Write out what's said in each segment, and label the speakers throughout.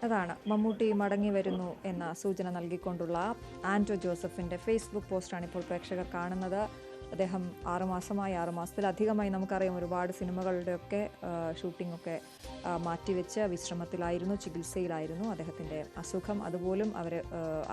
Speaker 1: അതാണ് മമ്മൂട്ടി മടങ്ങി വരുന്നു എന്ന സൂചന നൽകിക്കൊണ്ടുള്ള ആൻഡ്രോ ജോസഫിൻ്റെ ഫേസ്ബുക്ക് പോസ്റ്റാണ് ഇപ്പോൾ പ്രേക്ഷകർ കാണുന്നത്. അദ്ദേഹം 6 മാസമായി 6 മാസത്തിലധികമായി നമുക്കറിയാം ഒരുപാട് സിനിമകളുടെയൊക്കെ ഷൂട്ടിങ്ങൊക്കെ മാറ്റിവെച്ച് വിശ്രമത്തിലായിരുന്നു, ചികിത്സയിലായിരുന്നു. അദ്ദേഹത്തിൻ്റെ അസുഖം അതുപോലും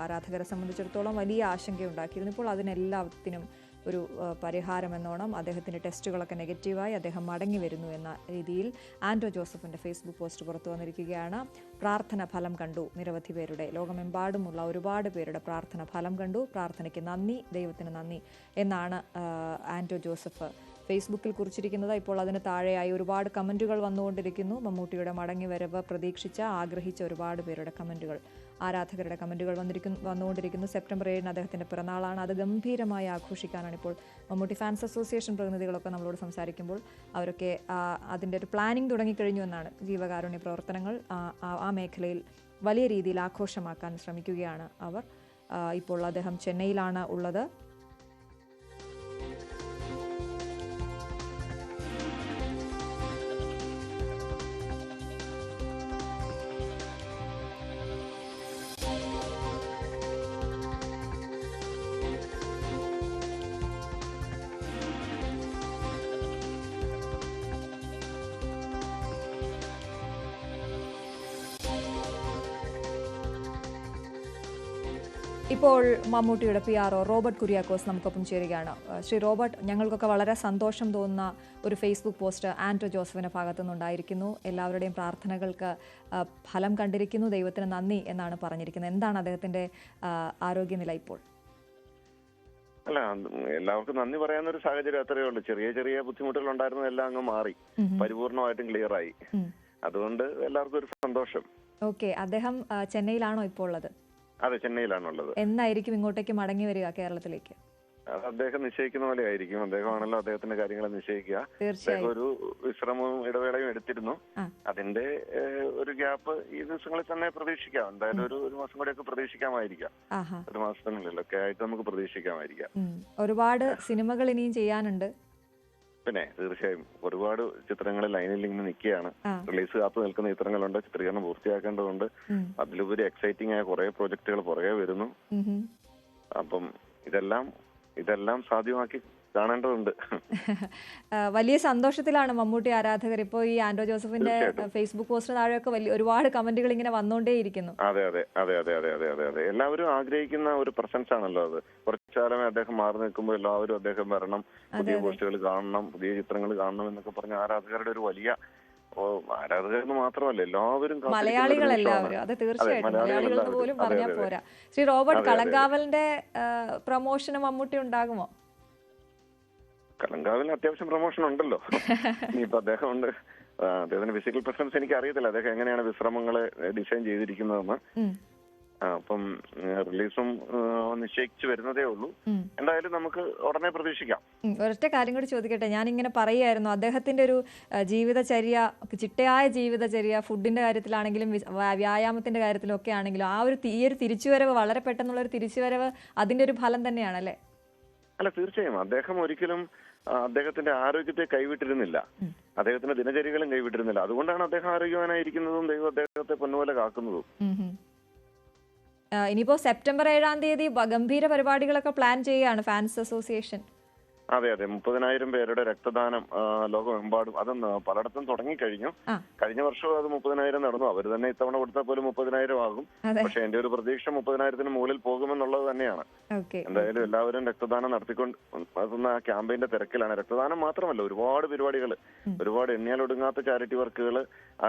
Speaker 1: ആരാധകരെ സംബന്ധിച്ചിടത്തോളം വലിയ ആശങ്കയുണ്ടാക്കിയിരുന്നു. ഇപ്പോൾ അതിനെല്ലാത്തിനും ഒരു പരിഹാരമെന്നോണം അദ്ദേഹത്തിൻ്റെ ടെസ്റ്റുകളൊക്കെ നെഗറ്റീവായി അദ്ദേഹം മടങ്ങി വരുന്നു എന്ന രീതിയിൽ ആൻഡ്രോ ജോസഫിൻ്റെ ഫേസ്ബുക്ക് പോസ്റ്റ് പുറത്തു വന്നിരിക്കുകയാണ്. പ്രാർത്ഥന ഫലം കണ്ടു. നിരവധി പേരുടെ, ലോകമെമ്പാടുമുള്ള ഒരുപാട് പേരുടെ പ്രാർത്ഥന ഫലം കണ്ടു. പ്രാർത്ഥനയ്ക്ക് നന്ദി, ദൈവത്തിന് നന്ദി എന്നാണ് ആൻഡ്രോ ജോസഫ് ഫേസ്ബുക്കിൽ കുറിച്ചിരിക്കുന്നത്. ഇപ്പോൾ അതിന് താഴെയായി ഒരുപാട് കമൻറ്റുകൾ വന്നുകൊണ്ടിരിക്കുന്നു. മമ്മൂട്ടിയുടെ മടങ്ങി വരവ് പ്രതീക്ഷിച്ച, ആഗ്രഹിച്ച ഒരുപാട് പേരുടെ കമൻറ്റുകൾ, ആരാധകരുടെ കമൻറ്റുകൾ വന്നുകൊണ്ടിരിക്കുന്നു. സെപ്റ്റംബർ 7 അദ്ദേഹത്തിൻ്റെ പിറന്നാളാണ്. അത് ഗംഭീരമായി ആഘോഷിക്കാനാണ് ഇപ്പോൾ മമ്മൂട്ടി ഫാൻസ് അസോസിയേഷൻ പ്രതിനിധികളൊക്കെ നമ്മളോട് സംസാരിക്കുമ്പോൾ അവരൊക്കെ അതിൻ്റെ ഒരു പ്ലാനിങ് തുടങ്ങിക്കഴിഞ്ഞു എന്നാണ്. ജീവകാരുണ്യ പ്രവർത്തനങ്ങൾ ആ മേഖലയിൽ വലിയ രീതിയിൽ ആഘോഷമാക്കാൻ ശ്രമിക്കുകയാണ് അവർ. ഇപ്പോൾ അദ്ദേഹം ചെന്നൈയിലാണ് ഉള്ളത്. ഇപ്പോൾ മമ്മൂട്ടിയുടെ PRO റോബർട്ട് കുര്യാക്കോസ് നമുക്കൊപ്പം ചേരുകയാണ്. ശ്രീ റോബർട്ട്, ഞങ്ങൾക്കൊക്കെ വളരെ സന്തോഷം തോന്നുന്ന ഒരു ഫേസ്ബുക്ക് പോസ്റ്റ് ആൻഡ്രോ ജോസഫിൻ്റെ ഭാഗത്തു നിന്നുണ്ടായിരിക്കുന്നു. എല്ലാവരുടെയും പ്രാർത്ഥനകൾക്ക് ഫലം കണ്ടിരിക്കുന്നു, ദൈവത്തിന് നന്ദി എന്നാണ് പറഞ്ഞിരിക്കുന്നത്. എന്താണ് അദ്ദേഹത്തിൻ്റെ ആരോഗ്യനില ഇപ്പോൾ?
Speaker 2: അല്ല, എല്ലാവർക്കും നന്ദി പറയാനൊരു സാഹചര്യം അത്രയേ ഉള്ളൂ. ചെറിയ ചെറിയ ബുദ്ധിമുട്ടുകൾ ഉണ്ടായിരുന്നതെല്ലാം അങ്ങ് മാറി, പരിപൂർണമായിട്ടും ക്ലിയർ ആയി. അതുകൊണ്ട് എല്ലാവർക്കും ഒരു സന്തോഷം.
Speaker 1: ഓക്കെ, അദ്ദേഹം ചെന്നൈയിലാണോ ഇപ്പോൾ ഉള്ളത്?
Speaker 2: അതെ, ചെന്നൈയിലാണുള്ളത്.
Speaker 1: എന്നായിരിക്കും ഇങ്ങോട്ടേക്ക് മടങ്ങി വരിക കേരളത്തിലേക്ക്?
Speaker 2: അത് അദ്ദേഹം നിശ്ചയിക്കുന്ന പോലെ ആയിരിക്കും. അദ്ദേഹമാണല്ലോ അദ്ദേഹത്തിന്റെ കാര്യങ്ങൾ നിശ്ചയിക്കുക. അദ്ദേഹം ഒരു വിശ്രമവും ഇടവേളയും എടുത്തിരുന്നു. അതിന്റെ ഒരു ഗ്യാപ്പ് ഈ ദിവസങ്ങളിൽ തന്നെ പ്രതീക്ഷിക്കാം. എന്തായാലും ഒരു മാസം കൂടെയൊക്കെ പ്രതീക്ഷിക്കാമായിരിക്കാം. 1 മാസത്തിനുള്ളിലൊക്കെ ആയിട്ട് നമുക്ക് പ്രതീക്ഷിക്കാമായിരിക്കാം.
Speaker 1: ഒരുപാട് സിനിമകൾ ഇനിയും ചെയ്യാനുണ്ട്.
Speaker 2: പിന്നെ തീർച്ചയായും ഒരുപാട് ചിത്രങ്ങൾ ലൈനിൽ ഇങ്ങനെ നിൽക്കുകയാണ്. റിലീസ് കാത്തു നിൽക്കുന്ന ചിത്രങ്ങളുണ്ട്, ചിത്രീകരണം പൂർത്തിയാക്കേണ്ടതുണ്ട്. അതിലുപരി എക്സൈറ്റിംഗ് ആയ കുറെ പ്രോജക്റ്റുകൾ പുറകെ വരുന്നു. അപ്പം ഇതെല്ലാം സാധ്യമാക്കി കാണേണ്ടതുണ്ട്.
Speaker 1: വലിയ സന്തോഷത്തിലാണ് മമ്മൂട്ടി ആരാധകർ. ഇപ്പോൾ ഈ ആൻഡ്രോ ജോസഫിന്റെ ഫേസ്ബുക്ക് പോസ്റ്റിന് താഴെയൊക്കെ ഒരുപാട് കമന്റുകൾ ഇങ്ങനെ വന്നുകൊണ്ടേയിരിക്കുന്നു.
Speaker 2: അതെ അതെ അതെ അതെ അതെ അതെ അതെ അതെ എല്ലാവരും ആഗ്രഹിക്കുന്ന ഒരു പ്രസൻസ് ആണല്ലോ അത്. കുറച്ചുകാലമേ അദ്ദേഹം മാറി നിൽക്കുമ്പോൾ എല്ലാവരും അദ്ദേഹം വരണം, പുതിയ പോസ്റ്റുകൾ കാണണം, പുതിയ ചിത്രങ്ങൾ കാണണം എന്നൊക്കെ പറഞ്ഞ ആരാധകരുടെ ഒരു വലിയ, ആരാധകരെന്ന് മാത്രമല്ല എല്ലാവരും,
Speaker 1: മലയാളികളെല്ലാവരും. അത് തീർച്ചയായിട്ടും മലയാളികളെന്ന് പോലും പറഞ്ഞാൽ പോരാ. ശ്രീ റോബർട്ട്, കളങ്കാവലിന്റെ പ്രമോഷന് മമ്മൂട്ടി ഉണ്ടാകുമോ?
Speaker 2: കളങ്കാവിന് അത്യാവശ്യം പ്രൊമോഷൻ ഉണ്ടല്ലോ. ഇനിയിപ്പോ അദ്ദേഹം ഉണ്ട്. അദ്ദേഹത്തിന്റെ ഫിസിക്കൽ പ്രസൻസ് എനിക്ക് അറിയത്തില്ല, അദ്ദേഹം എങ്ങനെയാണ് വിശ്രമങ്ങളെ ഡിസൈൻ ചെയ്തിരിക്കുന്നതെന്ന്. അപ്പം റിലീസും നിശ്ചയിച്ചു വരുന്നതേ ഉള്ളൂ. എന്തായാലും നമുക്ക് ഉടനെ പ്രതീക്ഷിക്കാം.
Speaker 1: ഒരൊറ്റ കാര്യം കൂടി ചോദിക്കട്ടെ, ഞാനിങ്ങനെ പറയായിരുന്നു, അദ്ദേഹത്തിന്റെ ഒരു ജീവിതചര്യ, ചിട്ടയായ ജീവിതചര്യ, ഫുഡിന്റെ കാര്യത്തിലാണെങ്കിലും വ്യായാമത്തിന്റെ കാര്യത്തിലും ഒക്കെ ആണെങ്കിലും ഈ ഒരു തിരിച്ചുവരവ്, വളരെ പെട്ടെന്നുള്ള ഒരു തിരിച്ചുവരവ് അതിന്റെ ഒരു ഫലം തന്നെയാണല്ലേ?
Speaker 2: അല്ല, തീർച്ചയായും അദ്ദേഹം ഒരിക്കലും അദ്ദേഹത്തിന്റെ ആരോഗ്യത്തെ കൈവിട്ടിരുന്നില്ല, അദ്ദേഹത്തിന്റെ ദിനചര്യകളും കൈവിട്ടിരുന്നില്ല. അതുകൊണ്ടാണ് അദ്ദേഹം ആരോഗ്യവാനായിരിക്കുന്നതും ദൈവം അദ്ദേഹത്തെ പൊന്നുപോലെ കാക്കുന്നതും.
Speaker 1: ഇനിയിപ്പോ സെപ്റ്റംബർ 7 ഗംഭീര പരിപാടികളൊക്കെ പ്ലാൻ ചെയ്യുകയാണ് ഫാൻസ് അസോസിയേഷൻ.
Speaker 2: അതെ അതെ, 30,000 പേരുടെ രക്തദാനം ലോകമെമ്പാടും. അത് പലയിടത്തും തുടങ്ങിക്കഴിഞ്ഞു. കഴിഞ്ഞ വർഷം അത് 30,000 നടന്നു. അവർ തന്നെ ഇത്തവണ കൊടുത്താൽ പോലും 30,000 ആകും. പക്ഷെ എന്റെ ഒരു പ്രതീക്ഷ 30,000-ന് മുകളിൽ പോകുമെന്നുള്ളത് തന്നെയാണ്. എന്തായാലും എല്ലാവരും രക്തദാനം നടത്തുന്ന ക്യാമ്പയിന്റെ തിരക്കിലാണ്. രക്തദാനം മാത്രമല്ല, ഒരുപാട് പരിപാടികൾ, ഒരുപാട് എണ്ണിയാലൊടുങ്ങാത്ത ചാരിറ്റി വർക്കുകൾ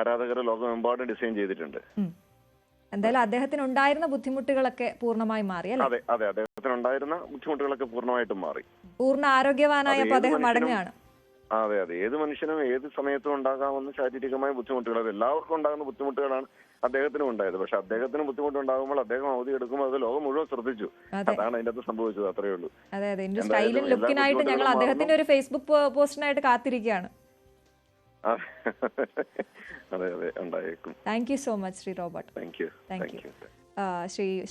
Speaker 2: ആരാധകർ ലോകമെമ്പാടും ഡിസൈൻ ചെയ്തിട്ടുണ്ട്.
Speaker 1: എന്തായാലും അദ്ദേഹത്തിന് ഉണ്ടായിരുന്ന ബുദ്ധിമുട്ടുകളൊക്കെ പൂർണ്ണമായി മാറി അല്ലേ?
Speaker 2: അതെ അതെ, അദ്ദേഹത്തിനുണ്ടായിരുന്ന ബുദ്ധിമുട്ടുകളൊക്കെ പൂർണ്ണമായിട്ടും മാറി.
Speaker 1: പൂർണ്ണ ആരോഗ്യവാനായപ്പോൾ അദ്ദേഹം മടങ്ങുകയാണ്.
Speaker 2: അതെ അതെ, ഏത് മനുഷ്യനും ഏത് സമയത്തും ഉണ്ടാകാവുന്ന ശാരീരികമായ ബുദ്ധിമുട്ടുകൾ, അത് എല്ലാവർക്കും ഉണ്ടാകുന്ന ബുദ്ധിമുട്ടുകളാണ് അദ്ദേഹത്തിനും ഉണ്ടായത്. പക്ഷെ അദ്ദേഹത്തിന് ബുദ്ധിമുട്ടുണ്ടാകുമ്പോൾ അദ്ദേഹം അവധി എടുക്കുമ്പോൾ അത് ലോകം മുഴുവൻ ശ്രദ്ധിച്ചു. അതാണ് അതിന്റെ അകത്ത് സംഭവിച്ചത്, അത്രയേ ഉള്ളൂ.
Speaker 1: അതെ അതെ, സ്റ്റൈലും ലുക്കിനായിട്ട് ഞങ്ങൾ അദ്ദേഹത്തിന്റെ ഒരു ഫേസ്ബുക്ക് പോസ്റ്റിനായിട്ട് കാത്തിരിക്കുകയാണ്.
Speaker 2: അതെ അതെ, ഉണ്ടായേക്കും.
Speaker 1: Thank you so much Shri Robert.
Speaker 2: Thank you.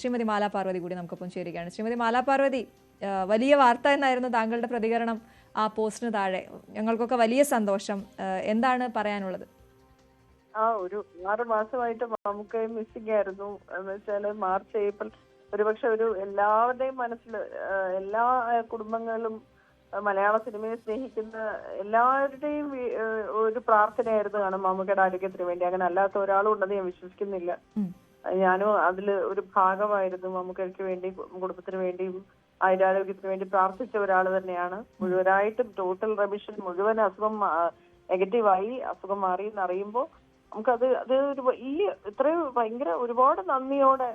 Speaker 1: Shrimati Mala Parvathi കൂടി നമുക്കൊപ്പം ചേരുകയാണ്. ശ്രീമതി മാലാ പാർവതി, വലിയ വാർത്ത എന്നായിരുന്നു താങ്കളുടെ പ്രതികരണം ആ പോസ്റ്റിന് താഴെ. ഞങ്ങൾക്കൊക്കെ വലിയ സന്തോഷം. എന്താണ് പറയാനുള്ളത്?
Speaker 3: ഒരു 6 മാസമായിട്ട് നമുക്ക് മിസ്സിംഗ് ആയിരുന്നു. എന്ന് വെച്ചാല് മാർച്ച് ഏപ്രിൽ ഒരുപക്ഷെ എല്ലാവരുടെയും മനസ്സിൽ എല്ലാ കുടുംബങ്ങളും മലയാള സിനിമയെ സ്നേഹിക്കുന്ന എല്ലാവരുടെയും ഒരു പ്രാർത്ഥനയായിരുന്നു കാണും മമ്മൂക്കയുടെ ആരോഗ്യത്തിന് വേണ്ടി. അങ്ങനെ അല്ലാത്ത ഒരാളും ഉണ്ടെന്ന് ഞാൻ വിശ്വസിക്കുന്നില്ല. ഞാനും അതിൽ ഒരു ഭാഗമായിരുന്നു. മമ്മൂക്കയ്ക്ക് വേണ്ടി, കുടുംബത്തിന് വേണ്ടിയും ആയുരാരോഗ്യത്തിന് വേണ്ടി പ്രാർത്ഥിച്ച ഒരാൾ തന്നെയാണ്. മുഴുവനായിട്ടും ടോട്ടൽ റെമിഷൻ, മുഴുവൻ അസുഖം നെഗറ്റീവായി, അസുഖം മാറി എന്നറിയുമ്പോൾ നമുക്കത് ഒരു വലിയ ഇത്രയും ഭയങ്കര ഒരുപാട് നന്ദിയോടെ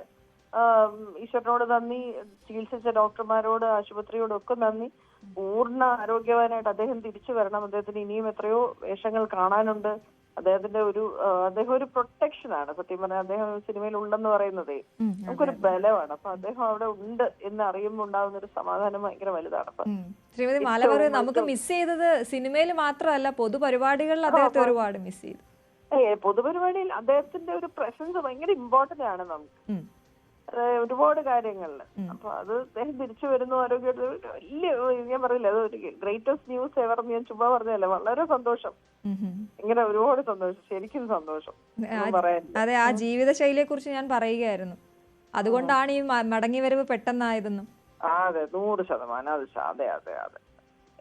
Speaker 3: ഈശ്വരനോട് നന്ദി, ചികിത്സിച്ച ഡോക്ടർമാരോട്, ആശുപത്രിയോടും ഒക്കെ നന്ദി. പൂർണ്ണ ആരോഗ്യവാനായിട്ട് അദ്ദേഹം തിരിച്ചു വരണം. അദ്ദേഹത്തിന് ഇനിയും എത്രയോ വേഷങ്ങൾ കാണാനുണ്ട്. അദ്ദേഹം ഒരു പ്രൊട്ടക്ഷനാണ്. സത്യം പറഞ്ഞാൽ അദ്ദേഹം സിനിമയിൽ ഉണ്ടെന്ന് പറയുന്നതേ നമുക്കൊരു ബലമാണ്. അപ്പൊ അദ്ദേഹം അവിടെ ഉണ്ട് എന്ന് അറിയുമ്പോൾ ഉണ്ടാകുന്ന ഒരു സമാധാനം ഭയങ്കര വലുതാണ്. അപ്പൊ
Speaker 1: ശ്രീമതി മാല പറയൂ, നമുക്ക് മിസ് ചെയ്തത് സിനിമയിൽ മാത്രമല്ല, പൊതുപരിപാടികളിൽ അദ്ദേഹത്തെ ഒരുപാട് മിസ് ചെയ്തു.
Speaker 3: പൊതുപരിപാടിയിൽ അദ്ദേഹത്തിന്റെ ഒരു പ്രസൻസ് ഭയങ്കര ഇമ്പോർട്ടന്റ് ആണ് നമുക്ക് ഒരുപാട് കാര്യങ്ങളിൽ. അപ്പൊ അത് അദ്ദേഹം തിരിച്ചു വരുന്നു ആരോഗ്യത്തിൽ വലിയ, ഞാൻ പറയില്ല, അത് ഒരു ഗ്രേറ്റസ്റ്റ് ന്യൂസ് എവർ എന്ന് ഞാൻ ചുമ്മാ പറഞ്ഞതല്ല. വളരെ സന്തോഷം, ഇങ്ങനെ ഒരുപാട് സന്തോഷം, ശരിക്കും സന്തോഷം പറയാൻ.
Speaker 1: അതെ, ആ ജീവിതശൈലിയെ കുറിച്ച് ഞാൻ പറയുകയായിരുന്നു. അതുകൊണ്ടാണ് ഈ മടങ്ങി വരവ് പെട്ടെന്നായതെന്നും.
Speaker 3: അതെ, 100%. അതെ അതെ അതെ.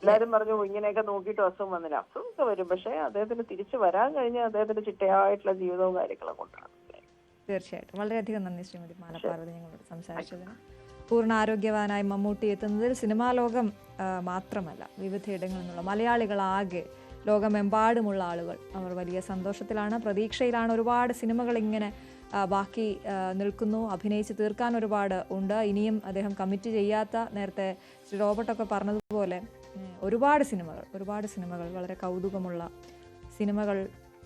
Speaker 3: എല്ലാരും പറഞ്ഞു ഇങ്ങനെയൊക്കെ നോക്കിയിട്ട് അസുഖം വന്നില്ല. അസുഖമൊക്കെ വരും, പക്ഷെ അദ്ദേഹത്തിന് തിരിച്ചു വരാൻ കഴിഞ്ഞ അദ്ദേഹത്തിന്റെ ചിട്ടയായിട്ടുള്ള ജീവിതവും കാര്യങ്ങളും കൊണ്ടാണ്.
Speaker 1: തീർച്ചയായിട്ടും. വളരെയധികം നന്ദി ശ്രീമതി മാല പാർവതി ഞങ്ങളോട് സംസാരിച്ചതിന്. പൂർണ്ണ ആരോഗ്യവാനായി മമ്മൂട്ടി എത്തുന്നതിൽ സിനിമാ ലോകം മാത്രമല്ല, വിവിധയിടങ്ങളിൽ നിന്നുള്ള മലയാളികളാകെ, ലോകമെമ്പാടുമുള്ള ആളുകൾ അവർ വലിയ സന്തോഷത്തിലാണ്, പ്രതീക്ഷയിലാണ്. ഒരുപാട് സിനിമകൾ ഇങ്ങനെ ബാക്കി നിൽക്കുന്നു, അഭിനയിച്ച് തീർക്കാൻ ഒരുപാട് ഉണ്ട്. ഇനിയും അദ്ദേഹം കമ്മിറ്റ് ചെയ്യാത്ത, നേരത്തെ ശ്രീ റോബർട്ടൊക്കെ പറഞ്ഞതുപോലെ ഒരുപാട് സിനിമകൾ വളരെ കൗതുകമുള്ള സിനിമകൾ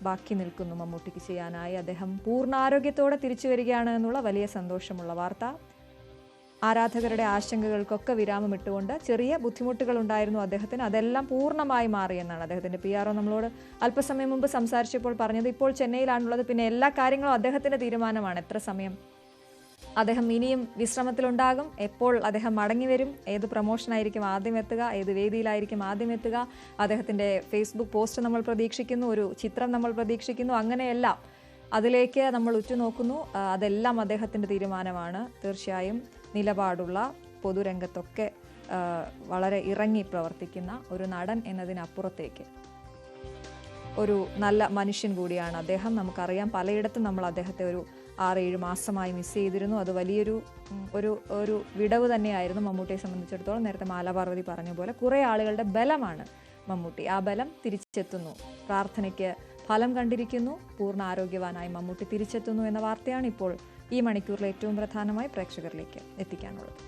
Speaker 1: ബാക്കി നിൽക്കുന്നു മമ്മൂട്ടിക്ക് ചെയ്യാനായി. അദ്ദേഹം പൂർണ്ണാരോഗ്യത്തോടെ തിരിച്ചു വരികയാണ് എന്നുള്ള വലിയ സന്തോഷമുള്ള വാർത്ത. ആരാധകരുടെ ആശങ്കകൾക്കൊക്കെ വിരാമമിട്ടുകൊണ്ട് ചെറിയ ബുദ്ധിമുട്ടുകൾ ഉണ്ടായിരുന്നു അദ്ദേഹത്തിന്, അതെല്ലാം പൂർണ്ണമായി മാറിയെന്നാണ് അദ്ദേഹത്തിൻ്റെ PR നമ്മളോട് അല്പസമയം മുമ്പ് സംസാരിച്ചപ്പോൾ പറഞ്ഞത്. ഇപ്പോൾ ചെന്നൈയിലാണുള്ളത്, പിന്നെ എല്ലാ കാര്യങ്ങളും അദ്ദേഹത്തിൻ്റെ തീരുമാനമാണ്. എത്ര സമയം അദ്ദേഹം ഇനിയും വിശ്രമത്തിലുണ്ടാകും, എപ്പോൾ അദ്ദേഹം മടങ്ങി വരും, ഏത് പ്രൊമോഷനായിരിക്കും ആദ്യം എത്തുക, ഏത് വേദിയിലായിരിക്കും ആദ്യം എത്തുക, അദ്ദേഹത്തിൻ്റെ ഫേസ്ബുക്ക് പോസ്റ്റ് നമ്മൾ പ്രതീക്ഷിക്കുന്നു, ഒരു ചിത്രം നമ്മൾ പ്രതീക്ഷിക്കുന്നു, അങ്ങനെയെല്ലാം അതിലേക്ക് നമ്മൾ ഉറ്റുനോക്കുന്നു. അതെല്ലാം അദ്ദേഹത്തിൻ്റെ തീരുമാനമാണ്. തീർച്ചയായും നിലപാടുള്ള, പൊതുരംഗത്തൊക്കെ വളരെ ഇറങ്ങി പ്രവർത്തിക്കുന്ന ഒരു നടൻ എന്നതിനപ്പുറത്തേക്ക് ഒരു നല്ല മനുഷ്യൻ കൂടിയാണ് അദ്ദേഹം. നമുക്കറിയാം, പലയിടത്തും നമ്മൾ അദ്ദേഹത്തെ ഒരു 6-7 മാസമായി മിസ് ചെയ്തിരുന്നു. അത് വലിയൊരു ഒരു വിടവ് തന്നെയായിരുന്നു മമ്മൂട്ടിയെ സംബന്ധിച്ചിടത്തോളം. നേരത്തെ മാലാപാർവതി പറഞ്ഞ പോലെ കുറേ ആളുകളുടെ ബലമാണ് മമ്മൂട്ടി. ആ ബലം തിരിച്ചെത്തുന്നു, പ്രാർത്ഥനയ്ക്ക് ഫലം കണ്ടിരിക്കുന്നു, പൂർണ്ണ ആരോഗ്യവാനായി മമ്മൂട്ടി തിരിച്ചെത്തുന്നു എന്ന വാർത്തയാണ് ഇപ്പോൾ ഈ മണിക്കൂറിൽ ഏറ്റവും പ്രധാനമായി പ്രേക്ഷകരിലേക്ക് എത്തിക്കാനുള്ളത്.